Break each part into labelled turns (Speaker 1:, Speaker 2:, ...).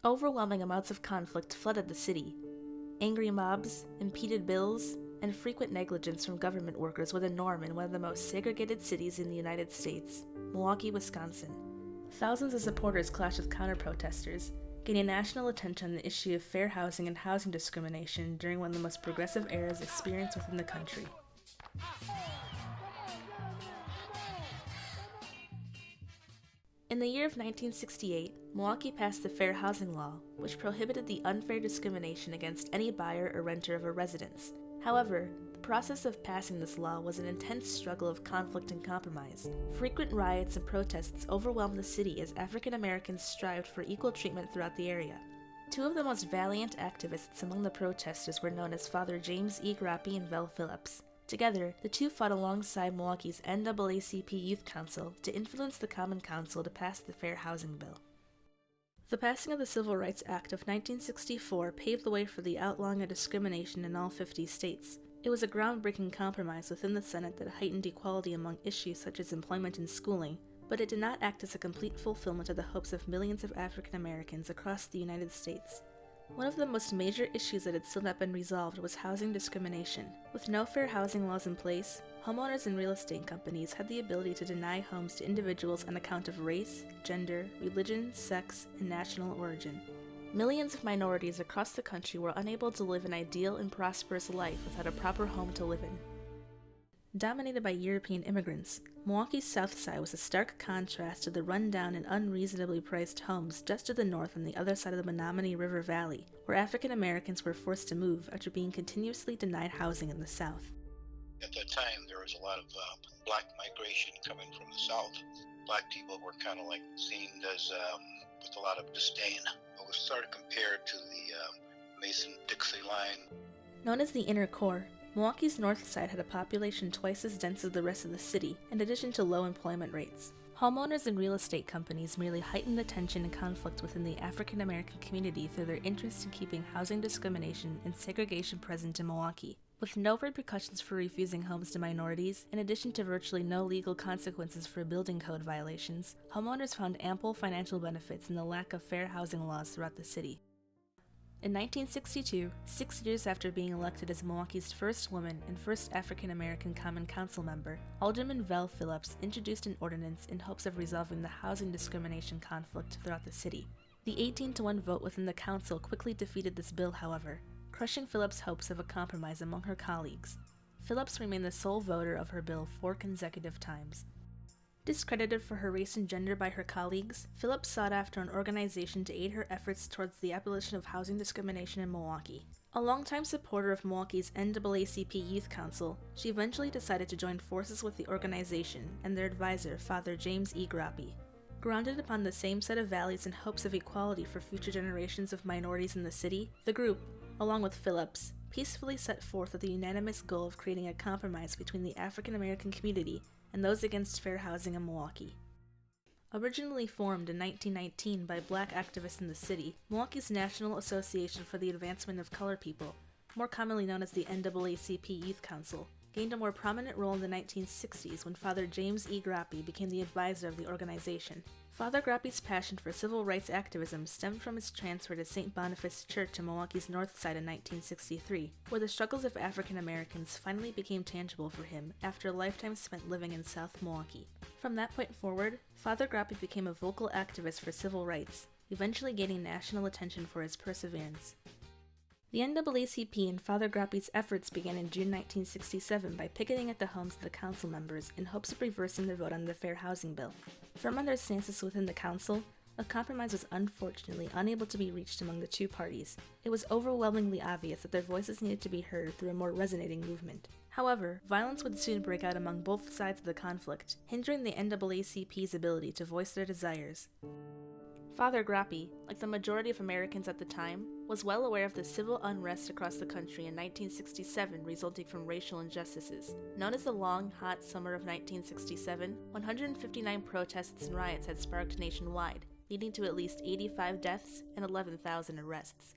Speaker 1: Overwhelming amounts of conflict flooded the city. Angry mobs, impeded bills, and frequent negligence from government workers were the norm in one of the most segregated cities in the United States, Milwaukee, Wisconsin. Thousands of supporters clashed with counter-protesters, gaining national attention on the issue of fair housing and housing discrimination during one of the most progressive eras experienced within the country. In the year of 1968, Milwaukee passed the Fair Housing Law, which prohibited the unfair discrimination against any buyer or renter of a residence. However, the process of passing this law was an intense struggle of conflict and compromise. Frequent riots and protests overwhelmed the city as African Americans strived for equal treatment throughout the area. Two of the most valiant activists among the protesters were known as Father James E. Grappy and Vel Phillips. Together, the two fought alongside Milwaukee's NAACP Youth Council to influence the Common Council to pass the Fair Housing Bill. The passing of the Civil Rights Act of 1964 paved the way for the outlawing of discrimination in all 50 states. It was a groundbreaking compromise within the Senate that heightened equality among issues such as employment and schooling, but it did not act as a complete fulfillment of the hopes of millions of African Americans across the United States. One of the most major issues that had still not been resolved was housing discrimination. With no fair housing laws in place, homeowners and real estate companies had the ability to deny homes to individuals on account of race, gender, religion, sex, and national origin. Millions of minorities across the country were unable to live an ideal and prosperous life without a proper home to live in. Dominated by European immigrants, Milwaukee's South Side was a stark contrast to the run-down and unreasonably priced homes just to the north on the other side of the Menominee River Valley, where African Americans were forced to move after being continuously denied housing in the South.
Speaker 2: At that time, there was a lot of black migration coming from the South. Black people were kind of like seen as with a lot of disdain. It was sort of compared to the Mason-Dixie line.
Speaker 1: Known as the Inner Core, Milwaukee's north side had a population twice as dense as the rest of the city, in addition to low employment rates. Homeowners and real estate companies merely heightened the tension and conflict within the African American community through their interest in keeping housing discrimination and segregation present in Milwaukee. With no repercussions for refusing homes to minorities, in addition to virtually no legal consequences for building code violations, homeowners found ample financial benefits in the lack of fair housing laws throughout the city. In 1962, 6 years after being elected as Milwaukee's first woman and first African-American Common Council member, Alderman Vel Phillips introduced an ordinance in hopes of resolving the housing discrimination conflict throughout the city. The 18-1 vote within the council quickly defeated this bill, however, crushing Phillips' hopes of a compromise among her colleagues. Phillips remained the sole voter of her bill 4 consecutive times. Discredited for her race and gender by her colleagues, Phillips sought after an organization to aid her efforts towards the abolition of housing discrimination in Milwaukee. A longtime supporter of Milwaukee's NAACP Youth Council, she eventually decided to join forces with the organization and their advisor, Father James E. Grappy. Grounded upon the same set of values and hopes of equality for future generations of minorities in the city, the group, along with Phillips, peacefully set forth with the unanimous goal of creating a compromise between the African American community and those against fair housing in Milwaukee. Originally formed in 1919 by black activists in the city, Milwaukee's National Association for the Advancement of Colored People, more commonly known as the NAACP Youth Council, gained a more prominent role in the 1960s when Father James E. Grappy became the advisor of the organization. Father Grappy's passion for civil rights activism stemmed from his transfer to St. Boniface Church in Milwaukee's North Side in 1963, where the struggles of African Americans finally became tangible for him after a lifetime spent living in South Milwaukee. From that point forward, Father Grappy became a vocal activist for civil rights, eventually gaining national attention for his perseverance. The NAACP and Father Grappy's efforts began in June 1967 by picketing at the homes of the council members in hopes of reversing their vote on the Fair Housing Bill. Firm on their stances within the council, a compromise was unfortunately unable to be reached among the two parties. It was overwhelmingly obvious that their voices needed to be heard through a more resonating movement. However, violence would soon break out among both sides of the conflict, hindering the NAACP's ability to voice their desires. Father Grappy, like the majority of Americans at the time, was well aware of the civil unrest across the country in 1967 resulting from racial injustices. Known as the Long, Hot Summer of 1967, 159 protests and riots had sparked nationwide, leading to at least 85 deaths and 11,000 arrests.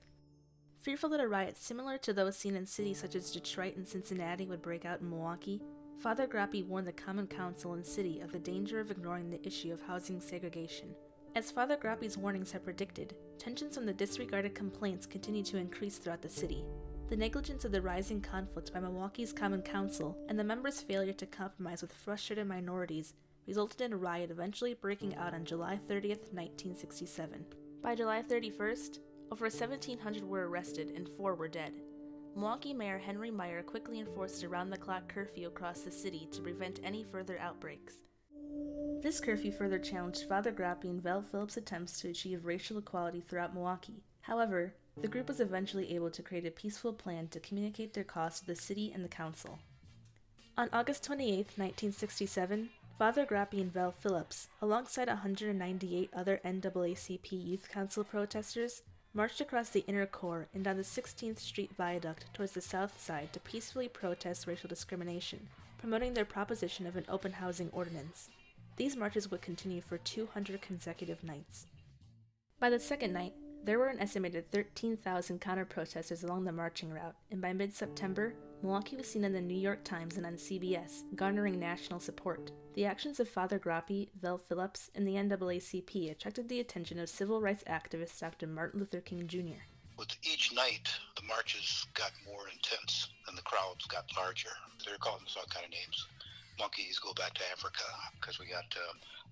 Speaker 1: Fearful that a riot similar to those seen in cities such as Detroit and Cincinnati would break out in Milwaukee, Father Grappy warned the Common Council and city of the danger of ignoring the issue of housing segregation. As Father Grappi's warnings had predicted, tensions from the disregarded complaints continued to increase throughout the city. The negligence of the rising conflict by Milwaukee's Common Council and the members' failure to compromise with frustrated minorities resulted in a riot eventually breaking out on July 30th, 1967. By July 31st, over 1,700 were arrested and 4 were dead. Milwaukee Mayor Henry Meyer quickly enforced a round-the-clock curfew across the city to prevent any further outbreaks. This curfew further challenged Father Grappi and Val Phillips' attempts to achieve racial equality throughout Milwaukee. However, the group was eventually able to create a peaceful plan to communicate their cause to the city and the council. On August 28, 1967, Father Grappi and Val Phillips, alongside 198 other NAACP Youth Council protesters, marched across the inner core and down the 16th Street Viaduct towards the south side to peacefully protest racial discrimination, promoting their proposition of an open housing ordinance. These marches would continue for 200 consecutive nights. By the second night, there were an estimated 13,000 counter-protesters along the marching route, and by mid-September, Milwaukee was seen in the New York Times and on CBS, garnering national support. The actions of Father Grappi, Val Phillips, and the NAACP attracted the attention of civil rights activist Dr. Martin Luther King Jr.
Speaker 2: With each night, the marches got more intense and the crowds got larger. They're calling us all kind of names. Monkeys go back to Africa because we got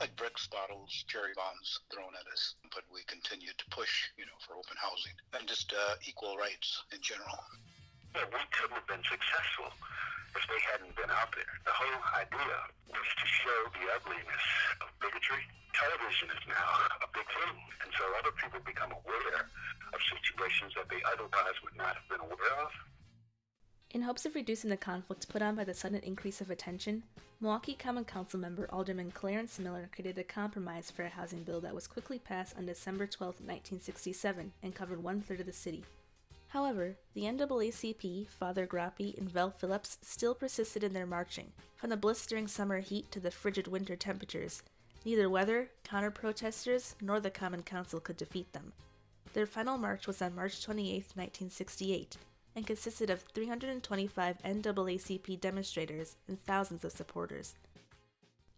Speaker 2: like bricks, bottles, cherry bombs thrown at us. But we continued to push, for open housing and just equal rights in general.
Speaker 3: Yeah, we couldn't have been successful if they hadn't been out there. The whole idea was to show the ugliness of bigotry. Television is now a big thing, and so other people become aware of situations that they otherwise would not have been aware of.
Speaker 1: In hopes of reducing the conflict put on by the sudden increase of attention, Milwaukee Common Council member Alderman Clarence Miller created a compromise fair housing bill that was quickly passed on December 12, 1967, and covered 1/3 of the city. However, the NAACP, Father Grappi, and Val Phillips still persisted in their marching. From the blistering summer heat to the frigid winter temperatures, neither weather, counter-protesters, nor the Common Council could defeat them. Their final march was on March 28, 1968, and consisted of 325 NAACP demonstrators and thousands of supporters.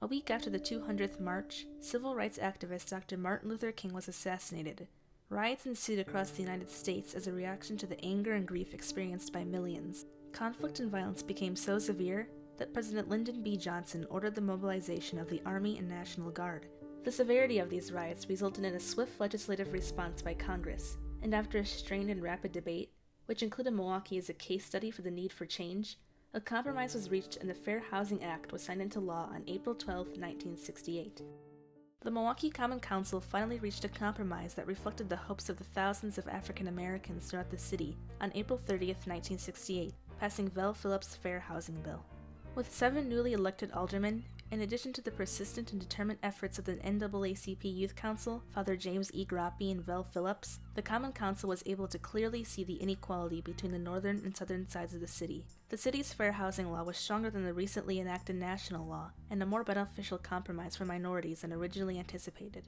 Speaker 1: A week after the 200th march, civil rights activist Dr. Martin Luther King was assassinated. Riots ensued across the United States as a reaction to the anger and grief experienced by millions. Conflict and violence became so severe that President Lyndon B. Johnson ordered the mobilization of the Army and National Guard. The severity of these riots resulted in a swift legislative response by Congress, and after a strained and rapid debate, which included Milwaukee as a case study for the need for change, a compromise was reached and the Fair Housing Act was signed into law on April 12, 1968. The Milwaukee Common Council finally reached a compromise that reflected the hopes of the thousands of African Americans throughout the city on April 30, 1968, passing Val Phillips' Fair Housing Bill. With 7 newly elected aldermen, in addition to the persistent and determined efforts of the NAACP Youth Council, Father James E. Grappi and Val Phillips, the Common Council was able to clearly see the inequality between the northern and southern sides of the city. The city's fair housing law was stronger than the recently enacted national law, and a more beneficial compromise for minorities than originally anticipated.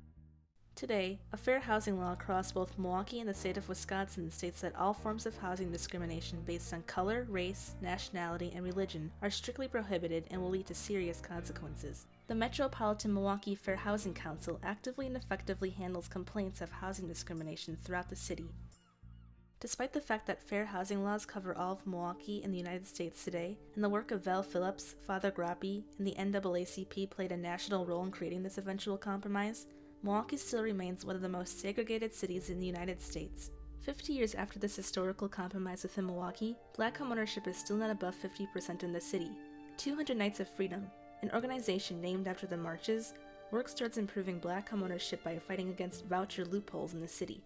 Speaker 1: Today, a fair housing law across both Milwaukee and the state of Wisconsin states that all forms of housing discrimination based on color, race, nationality, and religion are strictly prohibited and will lead to serious consequences. The Metropolitan Milwaukee Fair Housing Council actively and effectively handles complaints of housing discrimination throughout the city. Despite the fact that fair housing laws cover all of Milwaukee and the United States today, and the work of Val Phillips, Father Grappi, and the NAACP played a national role in creating this eventual compromise, Milwaukee still remains one of the most segregated cities in the United States. 50 years after this historical compromise within Milwaukee, black homeownership is still not above 50% in the city. 200 Nights of Freedom, an organization named after the marches, works towards improving black homeownership by fighting against voucher loopholes in the city.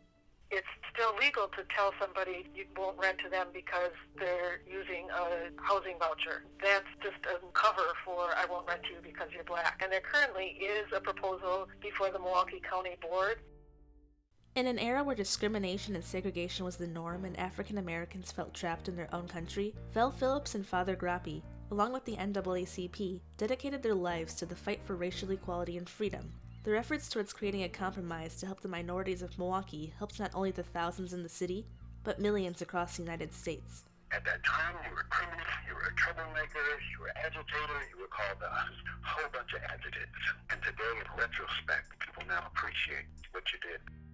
Speaker 4: It's still legal to tell somebody you won't rent to them because they're using a housing voucher. That's just a cover for I won't rent to you because you're black. And there currently is a proposal before the Milwaukee County Board.
Speaker 1: In an era where discrimination and segregation was the norm and African Americans felt trapped in their own country, Val Phillips and Father Grappi, along with the NAACP, dedicated their lives to the fight for racial equality and freedom. Their efforts towards creating a compromise to help the minorities of Milwaukee helped not only the thousands in the city, but millions across the United States.
Speaker 3: At that time, you were a criminal, you were a troublemaker, you were an agitator, you were called a whole bunch of adjectives. And today, in retrospect, people now appreciate what you did.